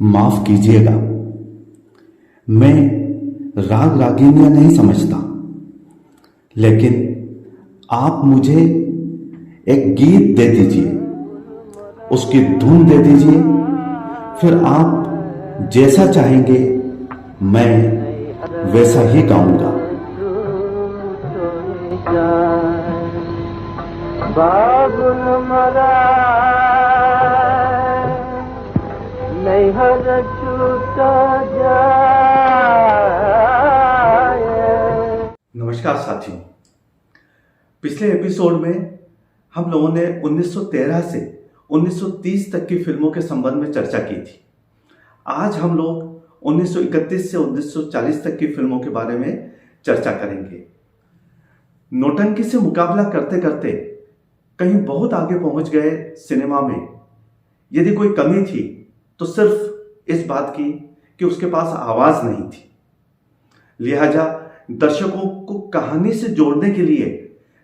माफ कीजिएगा, मैं राग रागिनियां नहीं समझता, लेकिन आप मुझे एक गीत दे दीजिए, उसकी धुन दे दीजिए, फिर आप जैसा चाहेंगे मैं वैसा ही गाऊंगा। बाबुल मरा नहीं हर छूटा जाए। नमस्कार साथियों, पिछले एपिसोड में हम लोगों ने 1913 से 1930 तक की फिल्मों के संबंध में चर्चा की थी। आज हम लोग 1931 से 1940 तक की फिल्मों के बारे में चर्चा करेंगे। नौटंकी से मुकाबला करते करते कहीं बहुत आगे पहुंच गए सिनेमा में। यदि कोई कमी थी तो सिर्फ इस बात की कि उसके पास आवाज नहीं थी। लिहाजा दर्शकों को कहानी से जोड़ने के लिए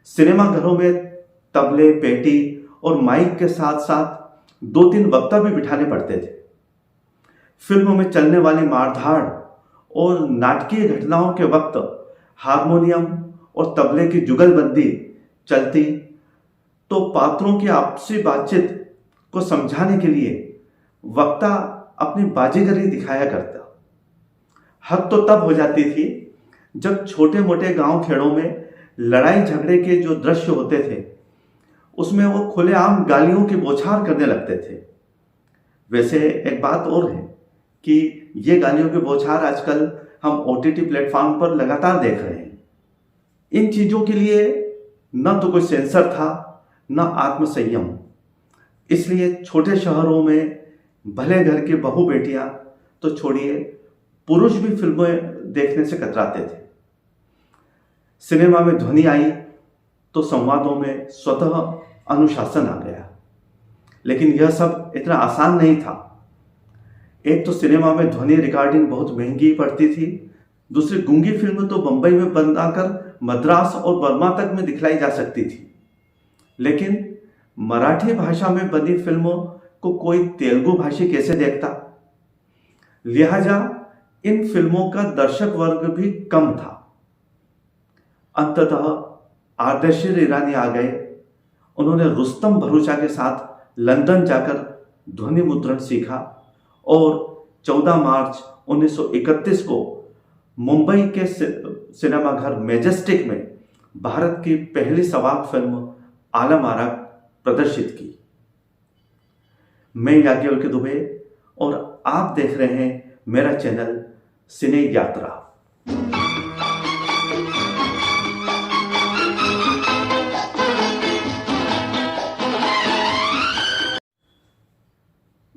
सिनेमा घरों में तबले, पेटी और माइक के साथ साथ 2-3 वक्ता भी बिठाने पड़ते थे। फिल्मों में चलने वाली मारधाड़ और नाटकीय घटनाओं के वक्त हारमोनियम और तबले की जुगलबंदी चलती तो पात्रों की आपसी बातचीत को समझाने के लिए वक्ता अपनी बाजीगरी दिखाया करता। हद तो तब हो जाती थी जब छोटे मोटे गांव खेड़ों में लड़ाई झगड़े के जो दृश्य होते थे उसमें वो खुलेआम गालियों की बौछार करने लगते थे। वैसे एक बात और है कि ये गालियों की बौछार आजकल हम OTT प्लेटफॉर्म पर लगातार देख रहे हैं। इन चीजों के लिए न तो कोई सेंसर था न आत्मसंयम, इसलिए छोटे शहरों में भले घर की बहू बेटियां तो छोड़िए, पुरुष भी फिल्में देखने से कतराते थे। सिनेमा में ध्वनि आई तो संवादों में स्वतः अनुशासन आ गया, लेकिन यह सब इतना आसान नहीं था। एक तो सिनेमा में ध्वनि रिकॉर्डिंग बहुत महंगी पड़ती थी, दूसरी गूंगी फिल्म तो बंबई में बनाकर मद्रास और बर्मा तक में दिखलाई जा सकती थी, लेकिन मराठी भाषा में बनी फिल्मों को कोई तेलुगु भाषी कैसे देखता। लिहाजा इन फिल्मों का दर्शक वर्ग भी कम था। अंततः आर्देशिर ईरानी आ गए। उन्होंने रुस्तम भरूचा के साथ लंदन जाकर ध्वनि मुद्रण सीखा और 14 मार्च 1931 को मुंबई के सिनेमाघर मैजेस्टिक में भारत की पहली सवाक फिल्म आलम आरा प्रदर्शित की। मैं याज्ञवल्क्य दुबे और आप देख रहे हैं मेरा चैनल सिने यात्रा।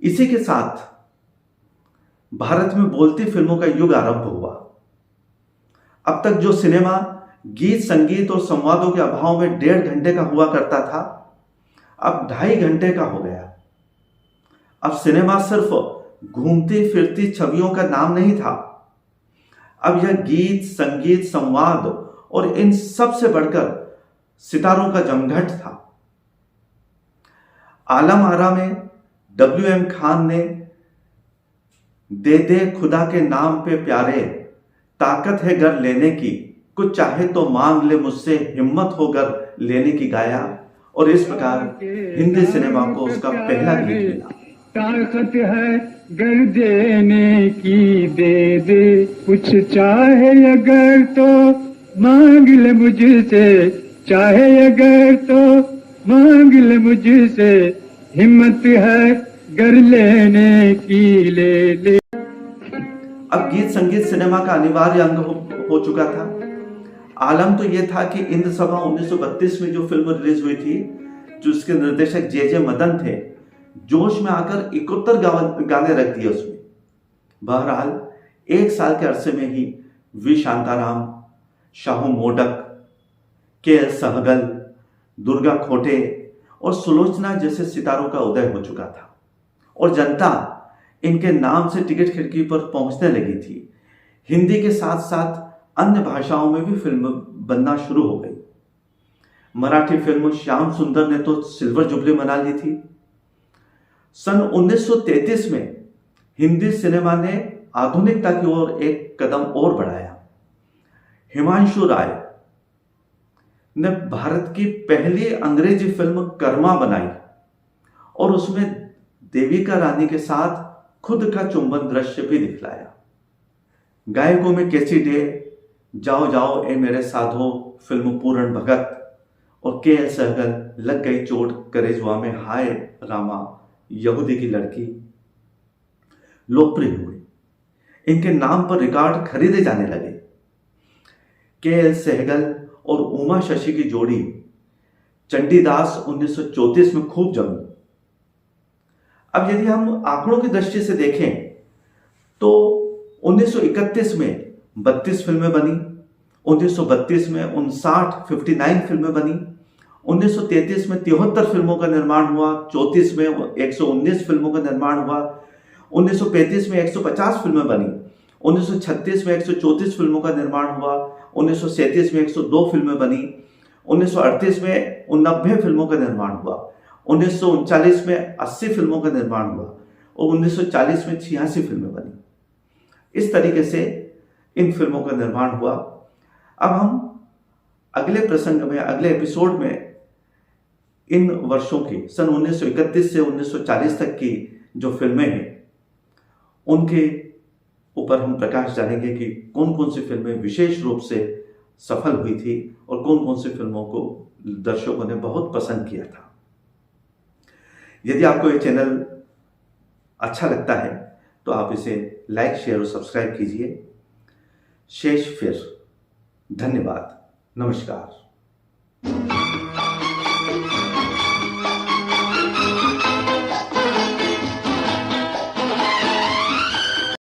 इसी के साथ भारत में बोलती फिल्मों का युग आरंभ हुआ। अब तक जो सिनेमा गीत, संगीत और संवादों के अभाव में 1.5 घंटे का हुआ करता था, अब 2.5 घंटे का हो गया। अब सिनेमा सिर्फ घूमती फिरती छवियों का नाम नहीं था, अब यह गीत, संगीत, संवाद और इन सब से बढ़कर सितारों का जमघट था। आलम आरा में WM खान ने दे दे खुदा के नाम पे प्यारे, ताकत है घर लेने की, कुछ चाहे तो मांग ले मुझसे, हिम्मत हो घर लेने की गाया और इस प्रकार हिंदी सिनेमा को उसका पहला गीत मिला। ताकत है घर देने की, दे दे कुछ चाहे अगर तो मांग ले मुझसे, चाहे अगर तो मांग ले मुझसे, हिम्मत है घर लेने की, ले ले। अब गीत संगीत सिनेमा का अनिवार्य अंग हो चुका था। आलम तो यह था कि इंद्र सभा 1932 में जो फिल्म रिलीज हुई थी, जो उसके निर्देशक जे मदन थे, जोश में आकर 71 गाने रख दिए उसमें। बहरहाल 1 साल के अरसे में ही वी शांताराम, शाहू मोडक, KL सहगल, दुर्गा खोटे और सुलोचना जैसे सितारों का उदय हो चुका था और जनता इनके नाम से टिकट खिड़की पर पहुंचने लगी थी। हिंदी के साथ साथ अन्य भाषाओं में भी फिल्म बनना शुरू हो गई। मराठी फिल्म श्याम सुंदर ने तो सिल्वर जुबली मना ली थी। सन 1933 में हिंदी सिनेमा ने आधुनिकता की ओर एक कदम और बढ़ाया। हिमांशु राय ने भारत की पहली अंग्रेजी फिल्म कर्मा बनाई और उसमें देविका रानी के साथ खुद का चुंबन दृश्य भी दिखलाया। गायकों में कैसी डे, जाओ जाओ ए मेरे साधो फिल्म पूरन भगत और के.एल. सहगल लग गई चोट करेजवा में हाय रामा यहूदी की लड़की लोकप्रिय हुए। इनके नाम पर रिकॉर्ड खरीदे जाने लगे। के.एल. सहगल और उमा शशि की जोड़ी चंडीदास 1934 में खूब जमी। अब यदि हम आंकड़ों की दृष्टि से देखें तो 1931 में 32 फिल्में बनी, 1932 में 59 फिल्में बनी, 1933 में 73 फिल्मों का निर्माण हुआ, 34 में 119 फिल्मों का निर्माण हुआ, 1935 में 150 फिल्में बनी, 1936 में 134 फिल्मों का निर्माण हुआ, 1937 में 102 फिल्में बनी, 1938 में 89 फिल्मों का निर्माण हुआ, 1939 में 80 फिल्मों का निर्माण हुआ और 1940 में 86 फिल्में बनी। इस तरीके से इन फिल्मों का निर्माण हुआ। अब हम अगले प्रसंग में, अगले एपिसोड में इन वर्षों की सन 1931 से 1940 तक की जो फिल्में हैं उनके ऊपर हम प्रकाश डालेंगे कि कौन कौन सी फिल्में विशेष रूप से सफल हुई थी और कौन कौन सी फिल्मों को दर्शकों ने बहुत पसंद किया था। यदि आपको ये चैनल अच्छा लगता है तो आप इसे लाइक, शेयर और सब्सक्राइब कीजिए। शेष फिर। धन्यवाद। नमस्कार।